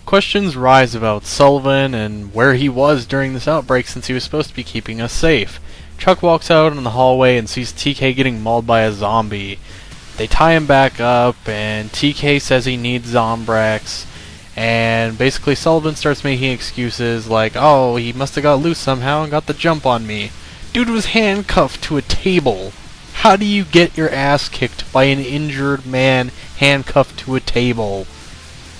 Questions rise about Sullivan and where he was during this outbreak since he was supposed to be keeping us safe. Chuck walks out in the hallway and sees TK getting mauled by a zombie. They tie him back up, and TK says he needs Zombrex, and basically Sullivan starts making excuses like, oh, he must have got loose somehow and got the jump on me. Dude was handcuffed to a table. How do you get your ass kicked by an injured man handcuffed to a table?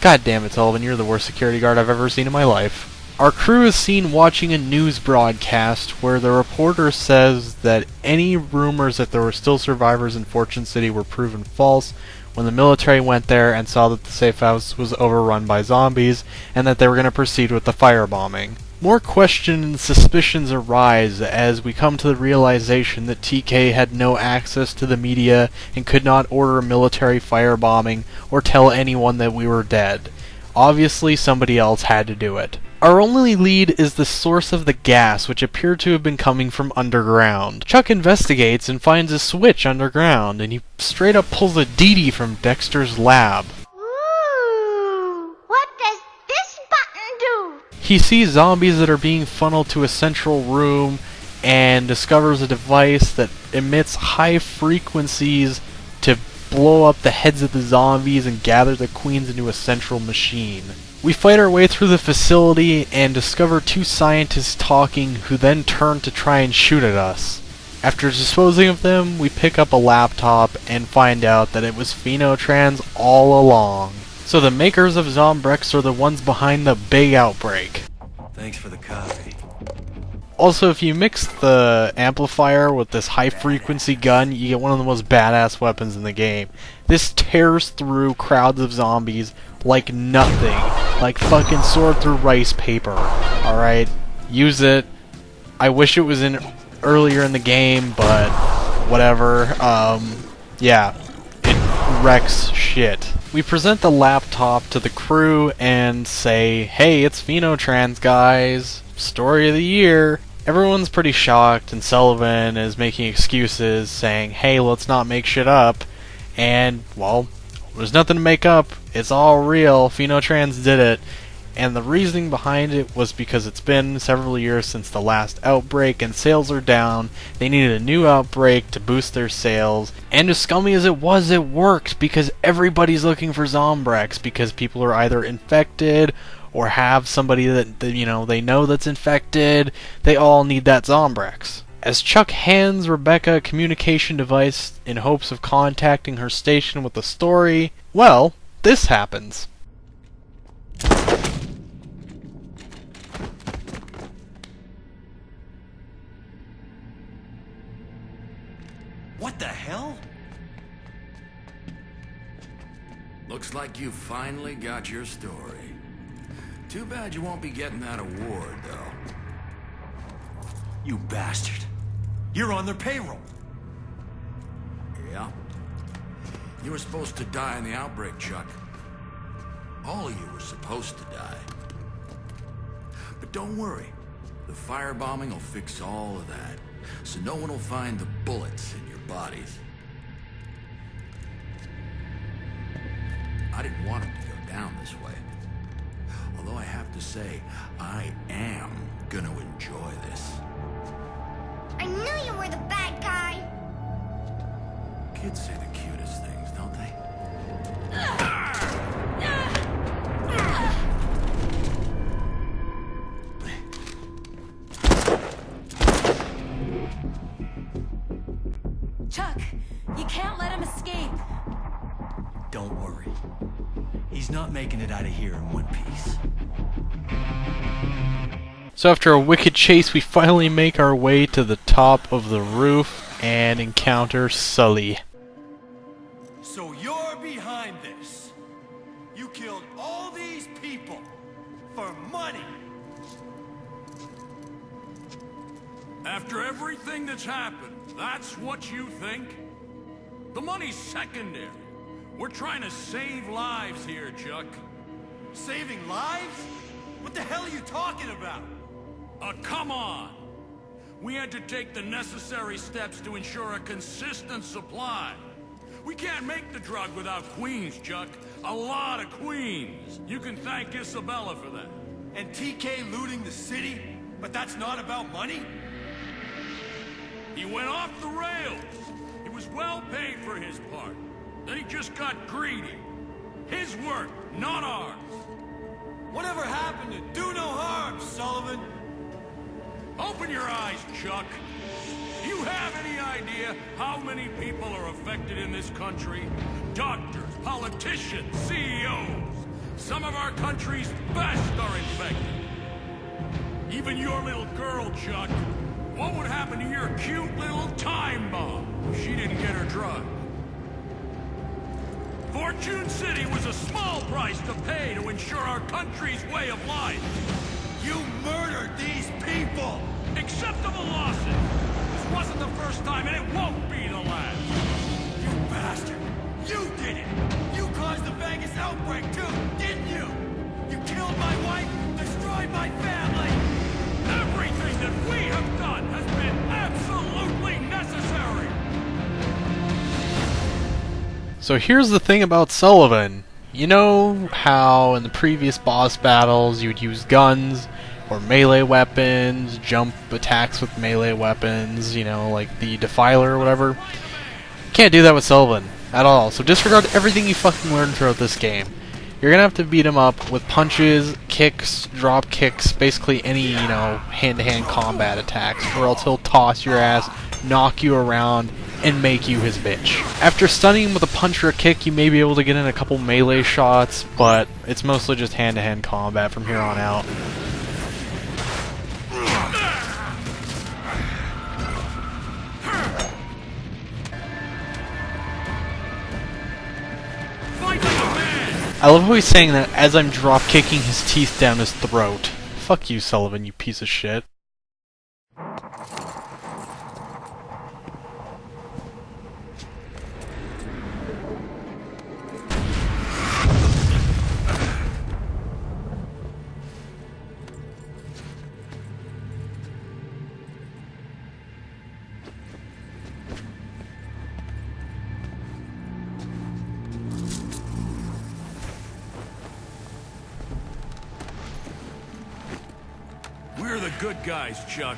God damn it, Sullivan, you're the worst security guard I've ever seen in my life. Our crew is seen watching a news broadcast where the reporter says that any rumors that there were still survivors in Fortune City were proven false when the military went there and saw that the safe house was overrun by zombies and that they were going to proceed with the firebombing. More questions and suspicions arise as we come to the realization that TK had no access to the media and could not order military firebombing or tell anyone that we were dead. Obviously, somebody else had to do it. Our only lead is the source of the gas, which appeared to have been coming from underground. Chuck investigates and finds a switch underground, and he straight up pulls a DD from Dexter's lab. Ooh, what does this button do? He sees zombies that are being funneled to a central room and discovers a device that emits high frequencies to blow up the heads of the zombies and gather the queens into a central machine. We fight our way through the facility and discover two scientists talking who then turn to try and shoot at us. After disposing of them, we pick up a laptop and find out that it was Phenotrans all along. So the makers of Zombrex are the ones behind the big outbreak. Thanks for the coffee. Also, if you mix the amplifier with this high-frequency gun, you get one of the most badass weapons in the game. This tears through crowds of zombies like nothing. Like fucking sword through rice paper. Alright? Use it. I wish it was in earlier in the game, but whatever. Yeah. It wrecks shit. We present the laptop to the crew and say, hey, it's Phenotrans, guys. Story of the year. Everyone's pretty shocked, and Sullivan is making excuses, saying, hey, let's not make shit up. And, well, there's nothing to make up. It's all real. Phenotrans did it. And the reasoning behind it was because it's been several years since the last outbreak and sales are down. They needed a new outbreak to boost their sales. And as scummy as it was, it worked because everybody's looking for Zombrex because people are either infected or have somebody that they know that's infected. They all need that Zombrex. As Chuck hands Rebecca a communication device in hopes of contacting her station with the story, well, this happens. What the hell? Looks like you finally got your story. Too bad you won't be getting that award, though. You bastard. You're on their payroll. Yeah? You were supposed to die in the outbreak, Chuck. All of you were supposed to die. But don't worry. The firebombing will fix all of that, so no one will find the bullets in your bodies. I didn't want it to go down this way. Although I have to say, I am gonna enjoy this. I knew you were the bad guy. Kids say the cutest things, don't they? Chuck, you can't let him escape. Don't worry. He's not making it out of here in one piece. So after a wicked chase, we finally make our way to the top of the roof and encounter Sully. So you're behind this. You killed all these people for money. After everything that's happened, that's what you think? The money's secondary. We're trying to save lives here, Chuck. Saving lives? What the hell are you talking about? Come on! We had to take the necessary steps to ensure a consistent supply. We can't make the drug without queens, Chuck. A lot of queens. You can thank Isabella for that. And TK looting the city? But that's not about money? He went off the rails. He was well paid for his part. Then he just got greedy. His work, not ours. Whatever happened to do no harm, Sullivan? Open your eyes, Chuck. Do you have any idea how many people are affected in this country? Doctors, politicians, CEOs. Some of our country's best are infected. Even your little girl, Chuck. What would happen to your cute little time bomb if she didn't get her drug? Fortune City was a small price to pay to ensure our country's way of life. You murdered these people! Acceptable losses. This wasn't the first time, and it won't be the last. You bastard! You did it! You caused the Vegas outbreak too, didn't you? You killed my wife, destroyed my family! Everything that we have done has been absolutely necessary! So here's the thing about Sullivan. You know how in the previous boss battles you would use guns or melee weapons, jump attacks with melee weapons, you know, like the Defiler or whatever? Can't do that with Sullivan at all. So disregard everything you fucking learned throughout this game. You're gonna have to beat him up with punches, kicks, drop kicks, basically any, you know, hand-to-hand combat attacks, or else he'll toss your ass, knock you around, and make you his bitch. After stunning him with a punch or a kick, you may be able to get in a couple melee shots, but it's mostly just hand-to-hand combat from here on out. I love how he's saying that as I'm drop kicking his teeth down his throat. Fuck you, Sullivan, you piece of shit. We're the good guys, Chuck.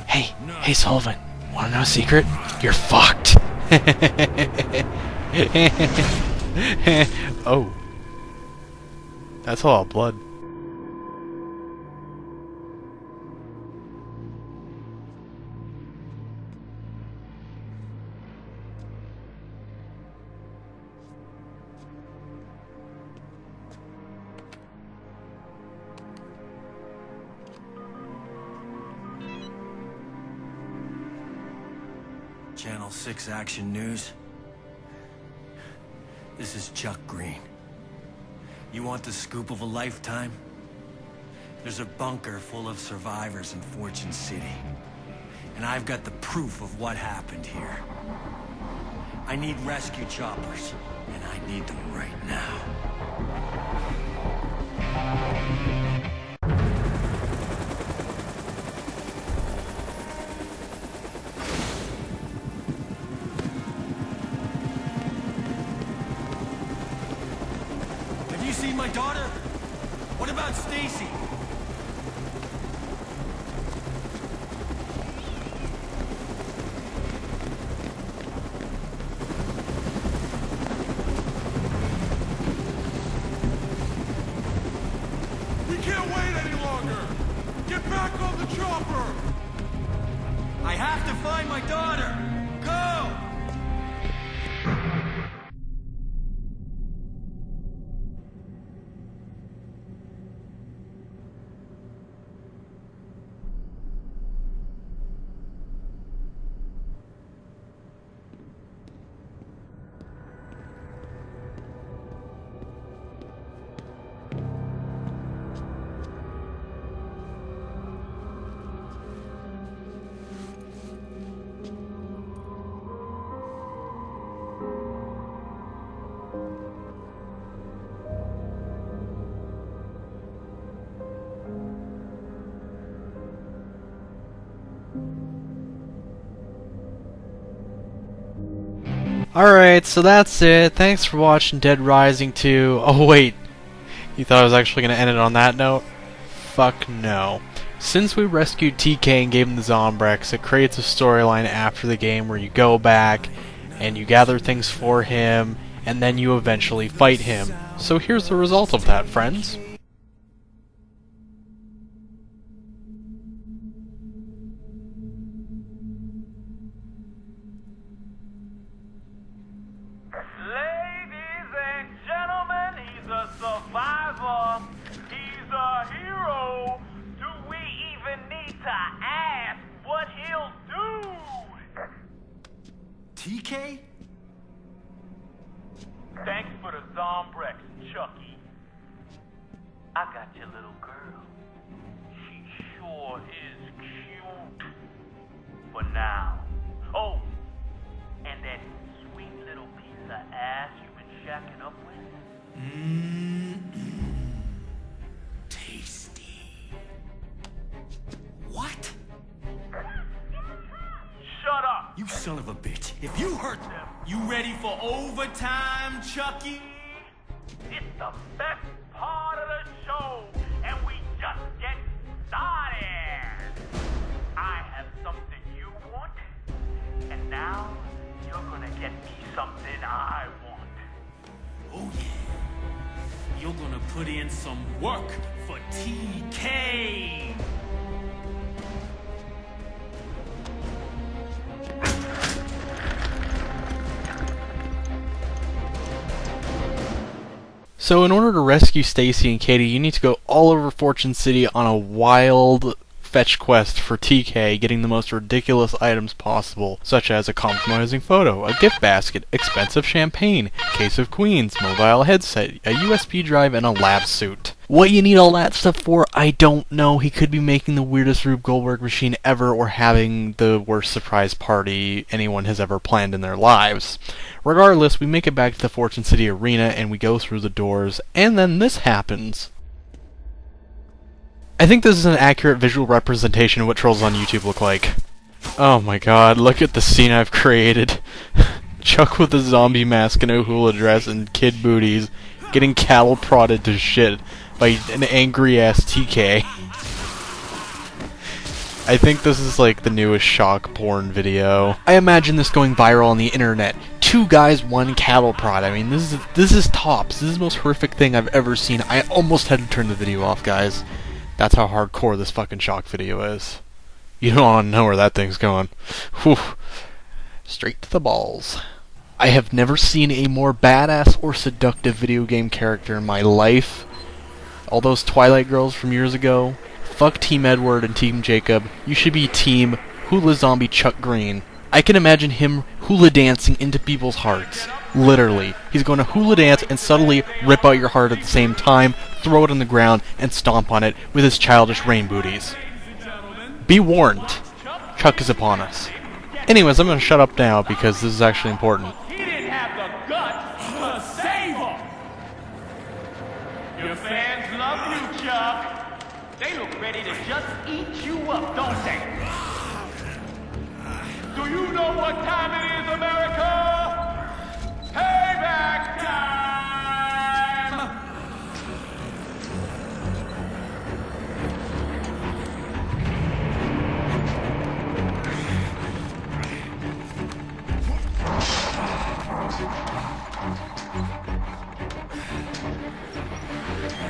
Hey Sullivan, wanna know a secret? You're fucked! Oh. That's a lot of blood. Channel 6 Action News. This is Chuck Green. You want the scoop of a lifetime? There's a bunker full of survivors in Fortune City. And I've got the proof of what happened here. I need rescue choppers, and I need them right now. Have you seen my daughter? What about Stacy? We can't wait any longer! Get back on the chopper! I have to find my daughter! Go! Alright, so that's it. Thanks for watching Dead Rising 2. Oh wait, you thought I was actually going to end it on that note? Fuck no. Since we rescued TK and gave him the Zombrex, it creates a storyline after the game where you go back and you gather things for him, and then you eventually fight him. So here's the result of that, friends. Ladies and gentlemen, he's a survivor. He's a hero. Do we even need to ask what he'll do? TK? Thanks for the Zombrex, Chucky. I got your little girl. She sure is cute. For now. Oh, and that sweet little piece of ass you've been shacking up with? Tasty. What? Shut up! You son of a bitch. If you hurt them, You ready for overtime, Chucky? It's the best part of the show, and we just get started. I have something you want, and now you're gonna get me something I want. oh yeah. You're gonna put in some work for TK. So in order to rescue Stacy and Katie, you need to go all over Fortune City on a wild fetch quest for TK, getting the most ridiculous items possible, such as a compromising photo, a gift basket, expensive champagne, case of queens, mobile headset, a USB drive, and a lab suit. What you need all that stuff for, I don't know. He could be making the weirdest Rube Goldberg machine ever, or having the worst surprise party anyone has ever planned in their lives. Regardless, we make it back to the Fortune City Arena, and we go through the doors, and then this happens. I think this is an accurate visual representation of what trolls on YouTube look like. Oh my god, look at the scene I've created. Chuck with a zombie mask and a hula dress and kid booties, getting cattle prodded to shit by an angry-ass TK. I think this is like the newest shock porn video. I imagine this going viral on the internet. 2 guys, 1 cattle prod. I mean, this is tops. This is the most horrific thing I've ever seen. I almost had to turn the video off, guys. That's how hardcore this fucking shock video is. You don't want to know where that thing's going. Whew. Straight to the balls. I have never seen a more badass or seductive video game character in my life. All those Twilight girls from years ago. Fuck Team Edward and Team Jacob. You should be Team Hula Zombie Chuck Green. I can imagine him hula dancing into people's hearts. Literally. He's going to hula dance and subtly rip out your heart at the same time, throw it on the ground, and stomp on it with his childish rain booties. Be warned. Chuck is upon us. Anyways, I'm going to shut up now because this is actually important. He didn't have the guts to save him. Your fans love you, Chuck. They look ready to just eat you up, don't they? Do you know what time it is, America? Payback time!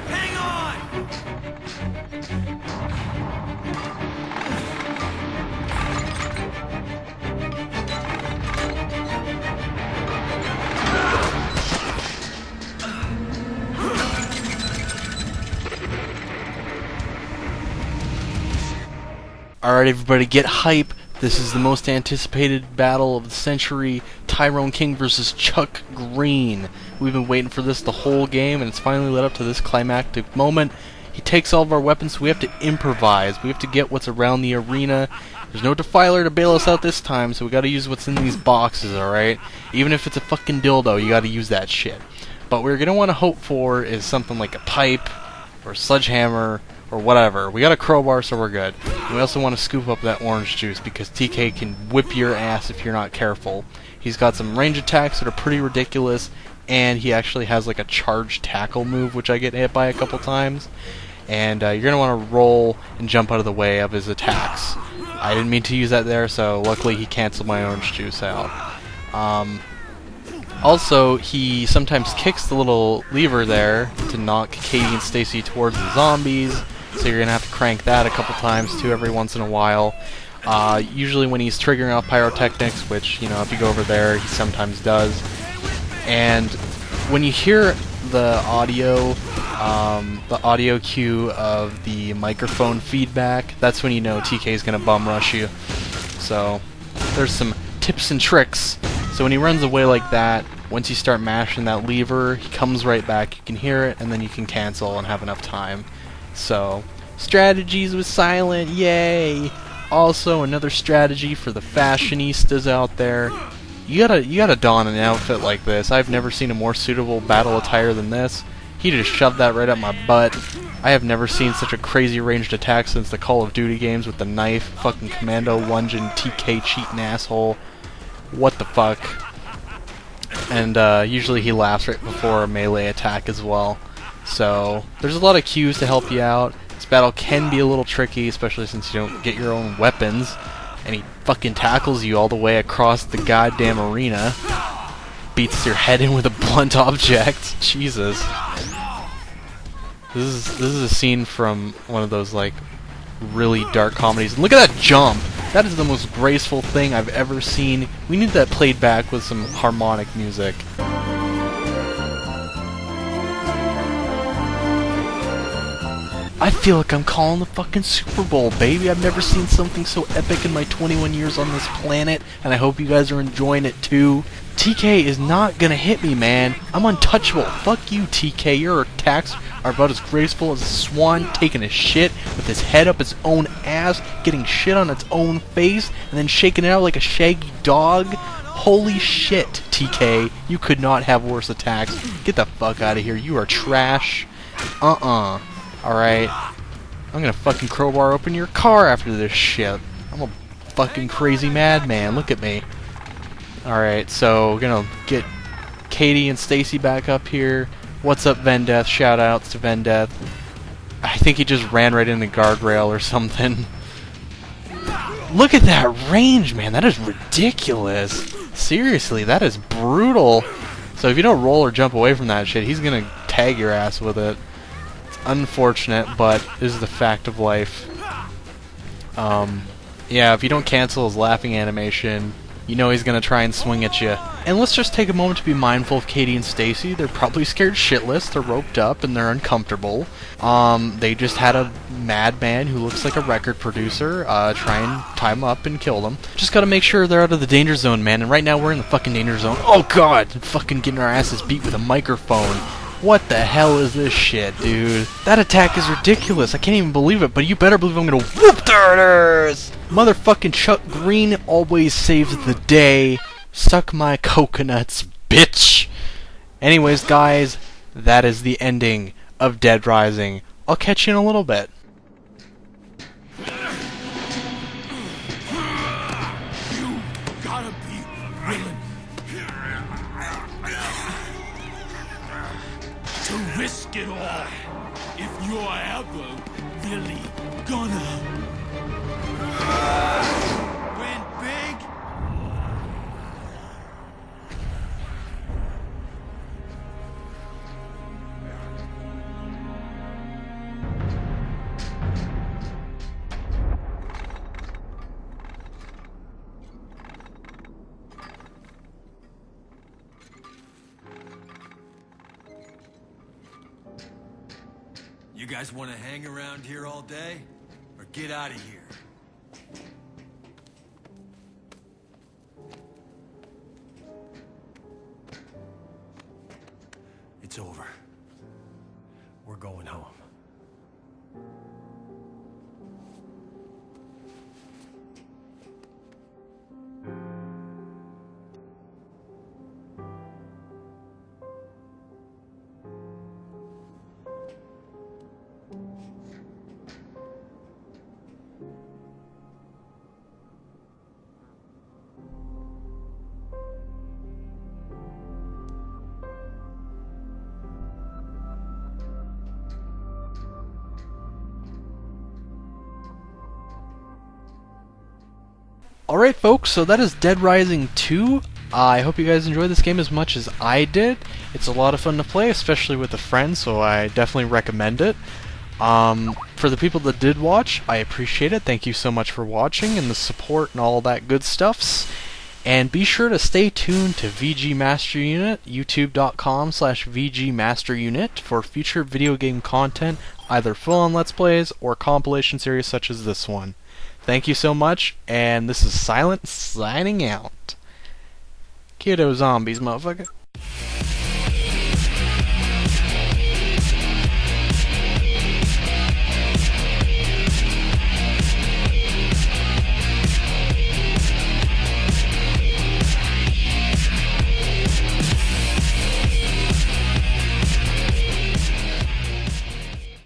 Hang on! Alright everybody, get hype. This is the most anticipated battle of the century. Tyrone King versus Chuck Green. We've been waiting for this the whole game, and it's finally led up to this climactic moment. He takes all of our weapons, so we have to improvise. We have to get what's around the arena. There's no Defiler to bail us out this time, so we gotta use what's in these boxes, alright? Even if it's a fucking dildo, you gotta use that shit. But what we're gonna want to hope for is something like a pipe, or a sledgehammer, or whatever. We got a crowbar, so we're good. And we also want to scoop up that orange juice because TK can whip your ass if you're not careful. He's got some range attacks that are pretty ridiculous, and he actually has like a charge tackle move, which I get hit by a couple times. And you're going to want to roll and jump out of the way of his attacks. I didn't mean to use that there, so luckily he canceled my orange juice out. Also, he sometimes kicks the little lever there to knock Katie and Stacy towards the zombies, so you're going to have to crank that a couple times too every once in a while. Usually when he's triggering off pyrotechnics, which, you know, if you go over there, he sometimes does. And when you hear the audio cue of the microphone feedback, that's when you know TK is going to bum rush you. So there's some tips and tricks. So when he runs away like that, once you start mashing that lever, he comes right back, you can hear it, and then you can cancel and have enough time. So, strategies with silent, yay! Also, another strategy for the fashionistas out there. You gotta don an outfit like this. I've never seen a more suitable battle attire than this. He just shoved that right up my butt. I have never seen such a crazy ranged attack since the Call of Duty games with the knife, fucking commando lunging TK cheating asshole. What the fuck? And usually he laughs right before a melee attack as well. So there's a lot of cues to help you out. This battle can be a little tricky, especially since you don't get your own weapons. And he fucking tackles you all the way across the goddamn arena. Beats your head in with a blunt object. Jesus. This is a scene from one of those like really dark comedies. And look at that jump! That is the most graceful thing I've ever seen. We need that played back with some harmonic music. I feel like I'm calling the fucking Super Bowl, baby. I've never seen something so epic in my 21 years on this planet, and I hope you guys are enjoying it too. TK is not gonna hit me, man. I'm untouchable. Fuck you, TK. Your attacks are about as graceful as a swan taking a shit with his head up its own ass, getting shit on its own face, and then shaking it out like a shaggy dog. Holy shit, TK. You could not have worse attacks. Get the fuck out of here. You are trash. Alright. I'm gonna fucking crowbar open your car after this shit. I'm a fucking crazy madman. Look at me. Alright, so we're gonna get Katie and Stacy back up here. What's up, Vendeth? Shoutouts to Vendeth. I think he just ran right into the guardrail or something. Look at that range, man. That is ridiculous. Seriously, that is brutal. So if you don't roll or jump away from that shit, he's gonna tag your ass with it. It's unfortunate, but this is the fact of life. Yeah, if you don't cancel his laughing animation, you know he's gonna try and swing at you. And let's just take a moment to be mindful of Katie and Stacy. They're probably scared shitless, they're roped up, and they're uncomfortable. They just had a madman who looks like a record producer try and tie them up and kill them. Just gotta make sure they're out of the danger zone, man, and right now we're in the fucking danger zone. Oh god! Fucking getting our asses beat with a microphone. What the hell is this shit, dude? That attack is ridiculous. I can't even believe it, but you better believe I'm gonna whoop there it is! Motherfucking Chuck Green always saves the day. Suck my coconuts, bitch! Anyways, guys, that is the ending of Dead Rising. I'll catch you in a little bit. You gotta be willing to risk it all if you're ever really gonna win big. You guys want to hang around here all day? Or get out of here? It's over. We're going home. Alright folks, so that is Dead Rising 2. I hope you guys enjoyed this game as much as I did. It's a lot of fun to play, especially with a friend, so I definitely recommend it. For the people that did watch, I appreciate it. Thank you so much for watching and the support and all that good stuffs. And be sure to stay tuned to VG Master Unit, youtube.com/VG Master Unit, for future video game content, either full-on Let's Plays or compilation series such as this one. Thank you so much, and this is Silent signing out. Kiddo zombies, motherfucker.